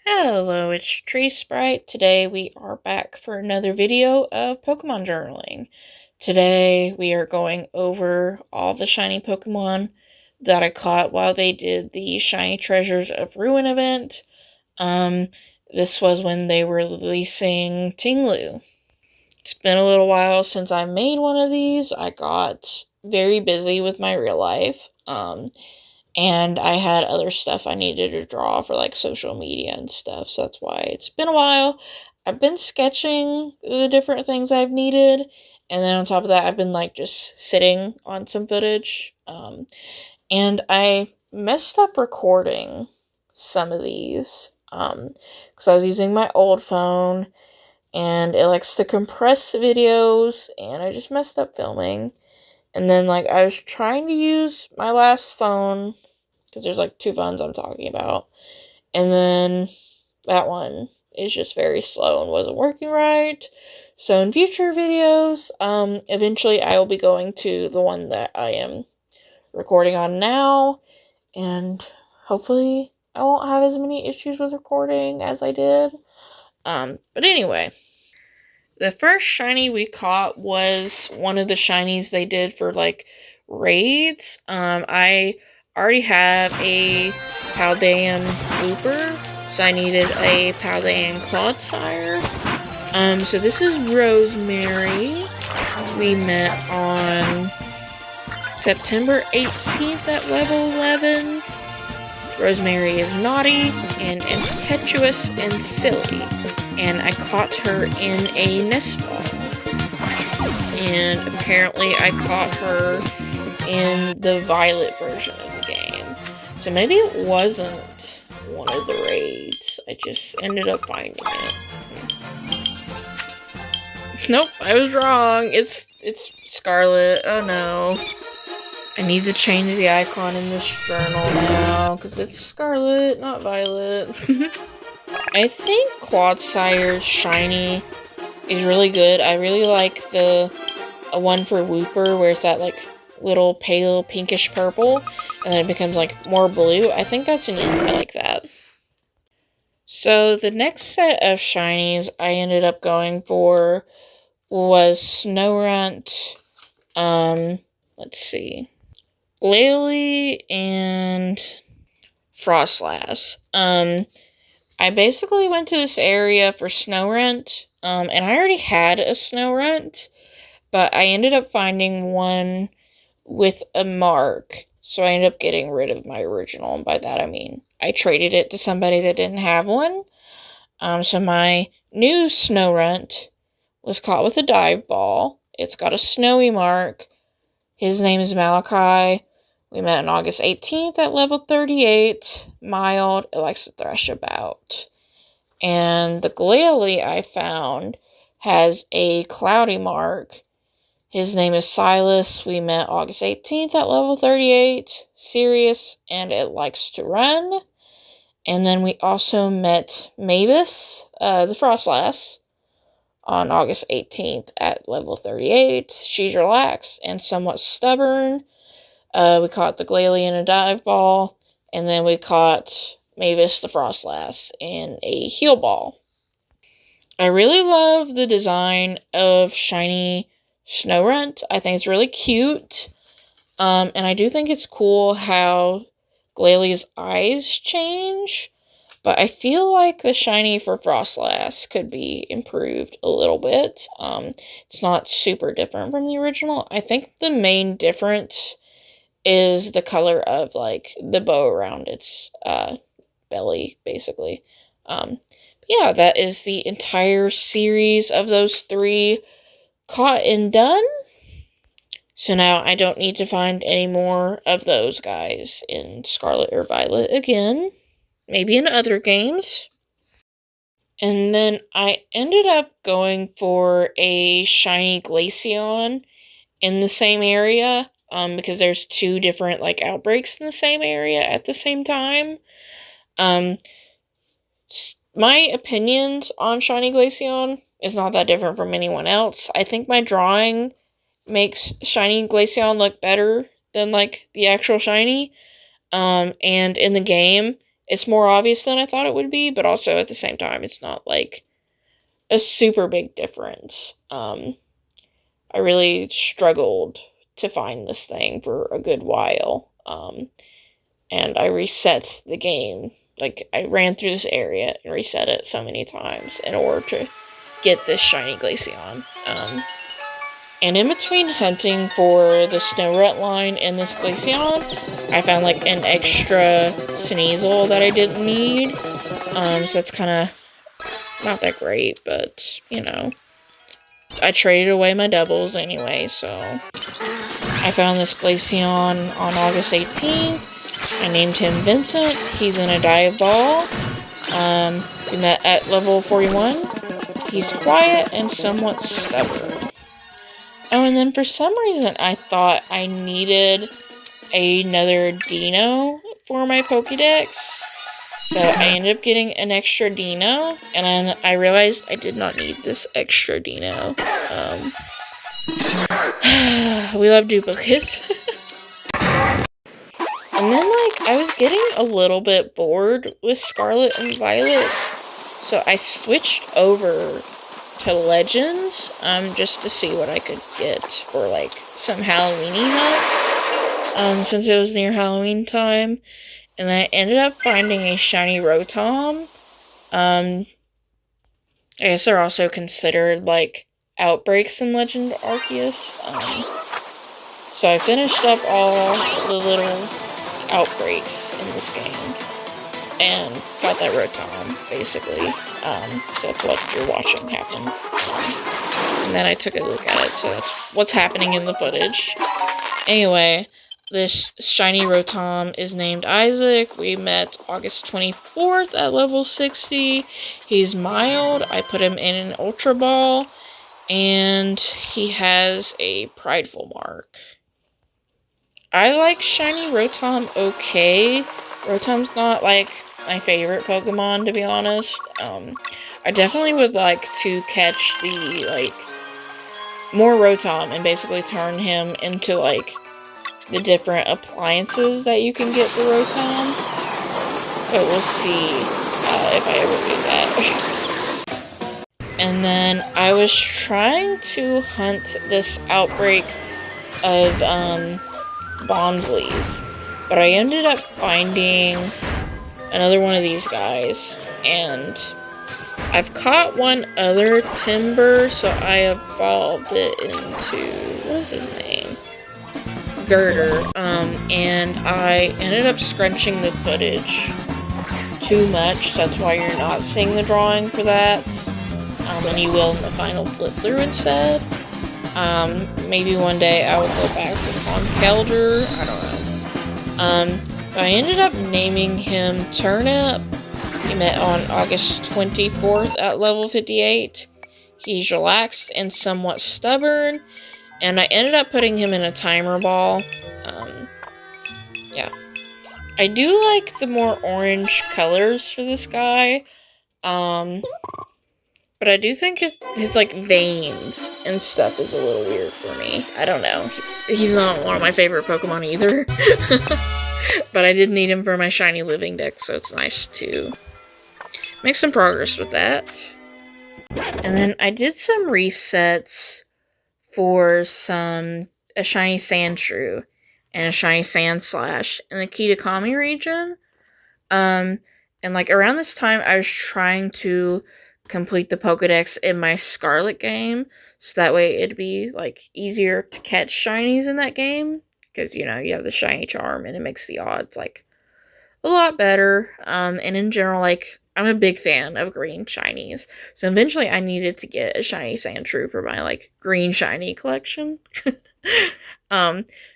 Hello, it's Tree Sprite. Today we are back for another video of Pokemon journaling. Today we are going over all the shiny Pokemon that I caught while they did the Shiny Treasures of Ruin event. Um, this was when they were releasing Ting. It's been a little while since I made one of these. I got very busy with my real life. And I had other stuff I needed to draw for like social media and stuff, so that's why it's been a while. I've been sketching the different things I've needed, and then on top of that, I've been like just sitting on some footage. And I messed up recording some of these, because I was using my old phone, and it likes to compress videos, and I just messed up filming. And then like I was trying to use my last phone because there's like two phones I'm talking about. And then that one is just very slow and wasn't working right. So in future videos, eventually I will be going to the one that I am recording on now, and hopefully I won't have as many issues with recording as I did. But anyway, the first shiny we caught was one of the shinies they did for like raids. I already have a Paldean Looper, so I needed a Paldean Clodsire. So this is Rosemary. We met on September 18th at level 11. Rosemary is naughty and impetuous and silly, and I caught her in a nest ball. And apparently I caught her in the violet version of the game. So maybe it wasn't one of the raids. I just ended up finding it. Nope, I was wrong. It's Scarlet. Oh no. I need to change the icon in this journal now, because it's Scarlet, not Violet. I think Clodsire Shiny is really good. I really like the one for Wooper, where it's that like little pale pinkish purple, and then it becomes like more blue. I think that's neat. I like that. So the next set of shinies I ended up going for was Snorunt, let's see, Glalie, and Frostlass. I basically went to this area for Snorunt, and I already had a Snorunt, but I ended up finding one with a mark, so I ended up getting rid of my original, and by that I mean I traded it to somebody that didn't have one. So my new Snorunt was caught with a dive ball. It's got a snowy mark. His name is Malachi. We met on August 18th at level 38. Mild. It likes to thresh about. And the Glalie I found has a cloudy mark. His name is Silas. We met August 18th at level 38. Serious, and it likes to run. And then we also met Mavis, the Frostlass, on August 18th at level 38. She's relaxed and somewhat stubborn. We caught the Glalie in a dive ball, and then we caught Mavis the Frostlass in a heal ball. I really love the design of shiny Snorunt. I think it's really cute. And I do think it's cool how Glalie's eyes change. But I feel like the shiny for Frostlass could be improved a little bit. It's not super different from the original. I think the main difference is the color of, like, the bow around its belly, basically. Yeah, that is the entire series of those three caught and done. So now I don't need to find any more of those guys in Scarlet or Violet again. Maybe in other games. And then I ended up going for a shiny Glaceon in the same area, because there's two different, like, outbreaks in the same area at the same time. My opinions on shiny Glaceon is not that different from anyone else. I think my drawing makes shiny Glaceon look better than, like, the actual shiny. And in the game, it's more obvious than I thought it would be, but also at the same time, it's not like a super big difference. I really struggled to find this thing for a good while. And I reset the game. Like, I ran through this area and reset it so many times in order to get this shiny Glaceon. And in between hunting for the Snow line and this Glaceon, I found like an extra Sneasel that I didn't need. So that's kind of not that great, but you know, I traded away my doubles anyway. So I found this Glaceon on August 18th. I named him Vincent. He's in a dive ball. We met at level 41. He's quiet and somewhat stubborn. Oh, and then for some reason, I thought I needed another Dino for my Pokédex. So I ended up getting an extra Dino, and then I realized I did not need this extra Dino. We love duplicates. And then, like, I was getting a little bit bored with Scarlet and Violet, so I switched over to Legends, just to see what I could get for, like, some Halloween-y hunt, since it was near Halloween time, and I ended up finding a shiny Rotom. I guess they're also considered, like, outbreaks in Legend Arceus, so I finished up all the little outbreaks in this game, and got that Rotom, basically. So that's what you're watching happen. And then I took a look at it, so that's what's happening in the footage. Anyway, this shiny Rotom is named Isaac. We met August 24th at level 60. He's mild. I put him in an Ultra Ball, and he has a prideful mark. I like shiny Rotom okay. Rotom's not, like, my favorite Pokemon, to be honest. I definitely would like to catch the, like, more Rotom and basically turn him into, like, the different appliances that you can get for Rotom. But we'll see if I ever do that. And then I was trying to hunt this outbreak of, Bonzleys, but I ended up finding another one of these guys, and I've caught one other Timber, so I evolved it into, what is his name? Girder, and I ended up scrunching the footage too much. That's why you're not seeing the drawing for that, and you will in the final flip through instead. Maybe one day I will go back with Conkeldurr, I don't know. I ended up naming him Turnip. We met on August 24th at level 58. He's relaxed and somewhat stubborn, and I ended up putting him in a timer ball. Yeah. I do like the more orange colors for this guy, but I do think his like, veins and stuff is a little weird for me. I don't know. He's not one of my favorite Pokemon either. But I did need him for my shiny living deck, so it's nice to make some progress with that. And then I did some resets for a shiny Sandshrew and a shiny Sandslash in the Kitakami region. And like around this time, I was trying to complete the Pokedex in my Scarlet game, so that way it'd be like easier to catch shinies in that game, because you know you have the shiny charm and it makes the odds like a lot better. And in general, like, I'm a big fan of green shinies, so eventually I needed to get a shiny Sandshrew for my like green shiny collection.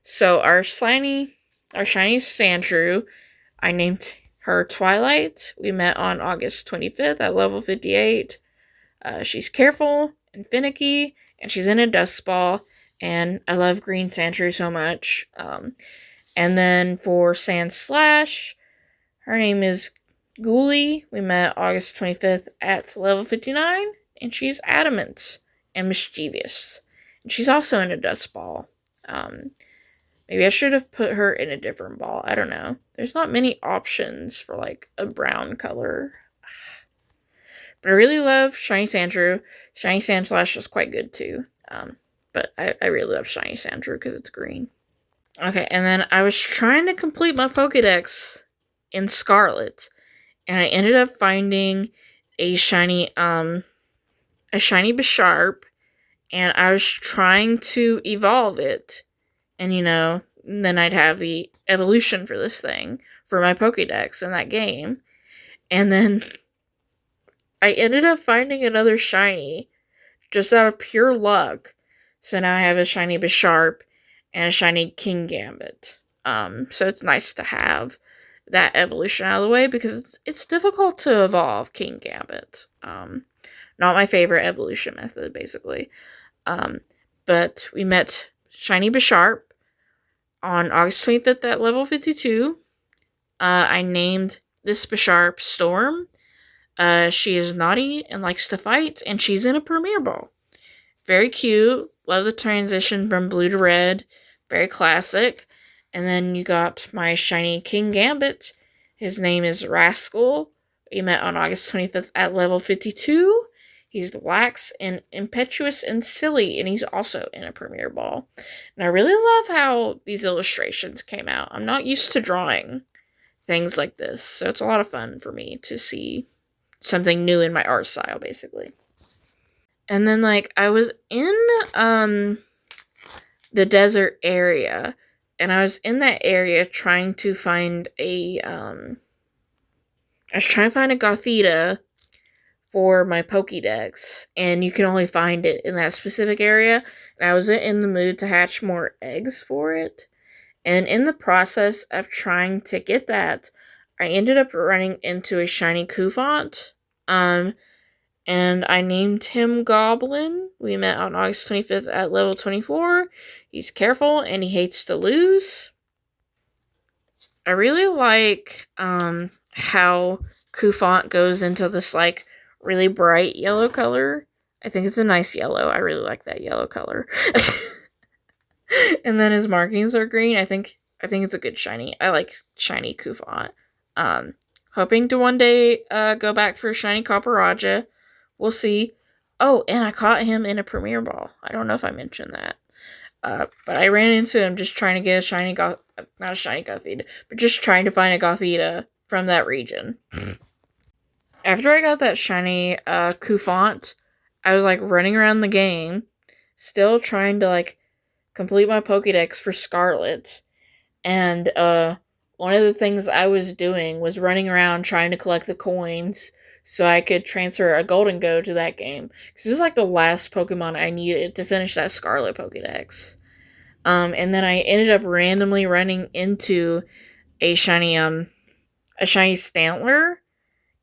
So our shiny Sandshrew, I named her Twilight. We met on August 25th at level 58. She's careful and finicky, and she's in a dust ball, and I love green Sandshrew so much. And then for Sandslash, her name is Ghoulie. We met August 25th at level 59, and she's adamant and mischievous. And she's also in a dust ball. Maybe I should have put her in a different ball. I don't know. There's not many options for, like, a brown color. But I really love Shiny Sandshrew. Shiny Sandslash is quite good, too. But I really love Shiny Sandshrew because it's green. Okay, and then I was trying to complete my Pokedex in Scarlet. And I ended up finding a shiny Bisharp. And I was trying to evolve it. And, then I'd have the evolution for this thing, for my Pokedex in that game. And then I ended up finding another shiny, just out of pure luck. So now I have a shiny Bisharp and a shiny Kingambit. So it's nice to have that evolution out of the way, because it's difficult to evolve Kingambit. Not my favorite evolution method, basically. But we met shiny Bisharp on August 25th at level 52. I named this Bisharp Storm. She is naughty and likes to fight, and she's in a Premier Ball. Very cute. Love the transition from blue to red. Very classic. And then you got my shiny Kingambit. His name is Rascal. We met on August 25th at level 52. He's lax and impetuous and silly, and he's also in a Premier Ball. And I really love how these illustrations came out. I'm not used to drawing things like this, so it's a lot of fun for me to see something new in my art style, basically. And then, I was in the desert area, and I was in that area trying to find a Gothita for my Pokédex, and you can only find it in that specific area, and I was in the mood to hatch more eggs for it. And in the process of trying to get that, I ended up running into a shiny Cufant, and I named him Goblin. We met on August 25th at level 24. He's careful, and he hates to lose. I really like how Cufant goes into this, really bright yellow color. I think it's a nice yellow. I really like that yellow color. And then his markings are green. I think it's a good shiny. I like shiny Cufant. Hoping to one day go back for shiny Copperajah. We'll see. Oh, and I caught him in a Premier Ball. I don't know if I mentioned that. But I ran into him just trying to get a shiny not a shiny Gothita, but just trying to find a Gothita from that region. After I got that shiny Cufant, I was running around the game, still trying to complete my Pokédex for Scarlet. And one of the things I was doing was running around trying to collect the coins so I could transfer a Golden Go to that game. Because this is the last Pokemon I needed to finish that Scarlet Pokédex. And then I ended up randomly running into a shiny Stantler.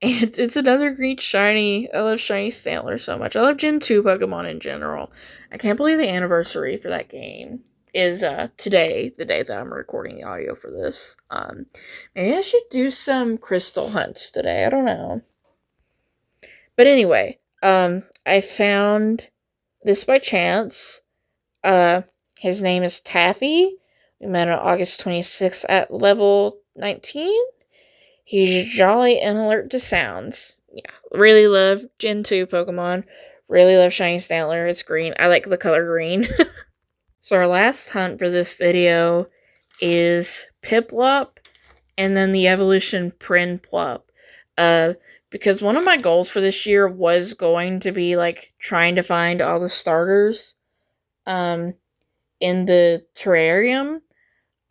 And it's another green shiny. I love shiny Stantler so much. I love Gen 2 Pokemon in general. I can't believe the anniversary for that game is today, the day that I'm recording the audio for this. Maybe I should do some crystal hunts today. I don't know. But anyway, I found this by chance. His name is Taffy. We met on August 26th at level 19. He's jolly and alert to sounds. Yeah, really love Gen 2 Pokemon. Really love Shiny Stantler. It's green. I like the color green. So our last hunt for this video is Piplup, and then the evolution Prinplup. Because one of my goals for this year was going to be, trying to find all the starters, in the terrarium.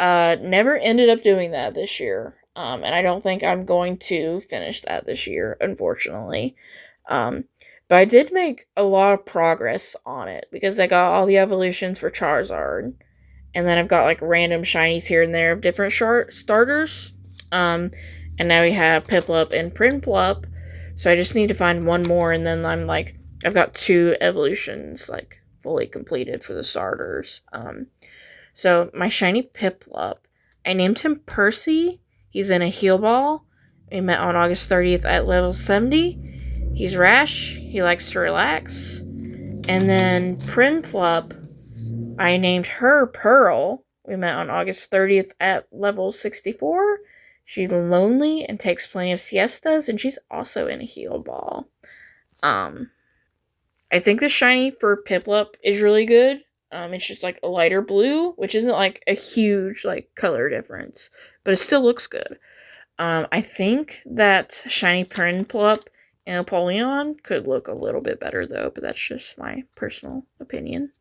Never ended up doing that this year. And I don't think I'm going to finish that this year, unfortunately. But I did make a lot of progress on it, because I got all the evolutions for Charizard. And then I've got, random shinies here and there of different starters. And now we have Piplup and Prinplup. So I just need to find one more, and then I've got 2 evolutions, fully completed for the starters. So my shiny Piplup, I named him Percy. He's in a Heal Ball. We met on August 30th at level 70. He's rash. He likes to relax. And then Prinplup, I named her Pearl. We met on August 30th at level 64. She's lonely and takes plenty of siestas, and she's also in a heal ball. I think the shiny for Piplup is really good. It's just like a lighter blue, which isn't like a huge like color difference, but it still looks good. I think that shiny Prinplup and Apollyon could look a little bit better though, but that's just my personal opinion.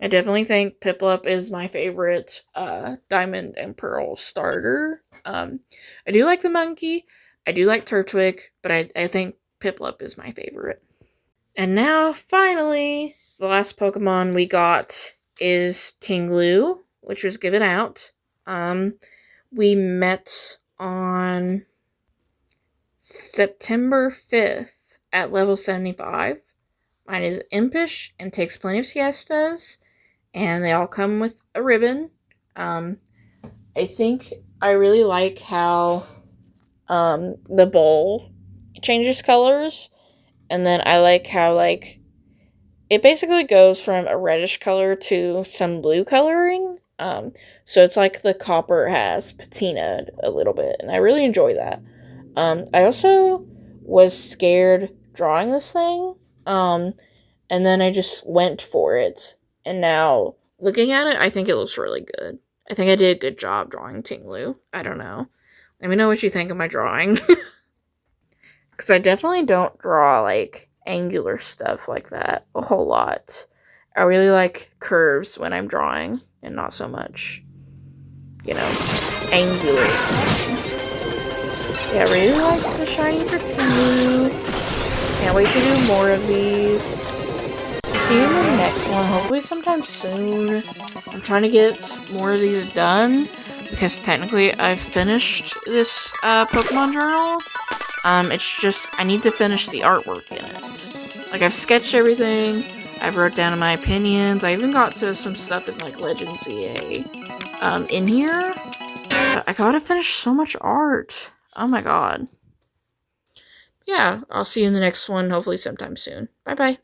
I definitely think Piplup is my favorite Diamond and Pearl starter. I do like the monkey, I do like Turtwig, but I think Piplup is my favorite. And now, finally, the last Pokemon we got is Ting, which was given out. We met on September 5th at level 75. Mine is impish and takes plenty of siestas, and they all come with a ribbon. I think I really like how the bowl changes colors, and then I like how like it basically goes from a reddish color to some blue coloring. So it's like the copper has patinaed a little bit, and I really enjoy that. I also was scared drawing this thing, and then I just went for it, and now looking at it, I think it looks really good. I think I did a good job drawing Ting. I don't know. Let me know what you think of my drawing. Because I definitely don't draw, like, angular stuff like that a whole lot. I really like curves when I'm drawing, and not so much, angular stuff. Yeah, I really like the shiny for Ting. Can't wait to do more of these. See you in the next one, hopefully sometime soon. I'm trying to get more of these done, because technically I've finished this Pokemon journal. It's just, I need to finish the artwork in it. Like, I've sketched everything, I've wrote down my opinions, I even got to some stuff in, like, Legends EA, in here. But I gotta finish so much art. Oh my god. Yeah, I'll see you in the next one, hopefully sometime soon. Bye-bye.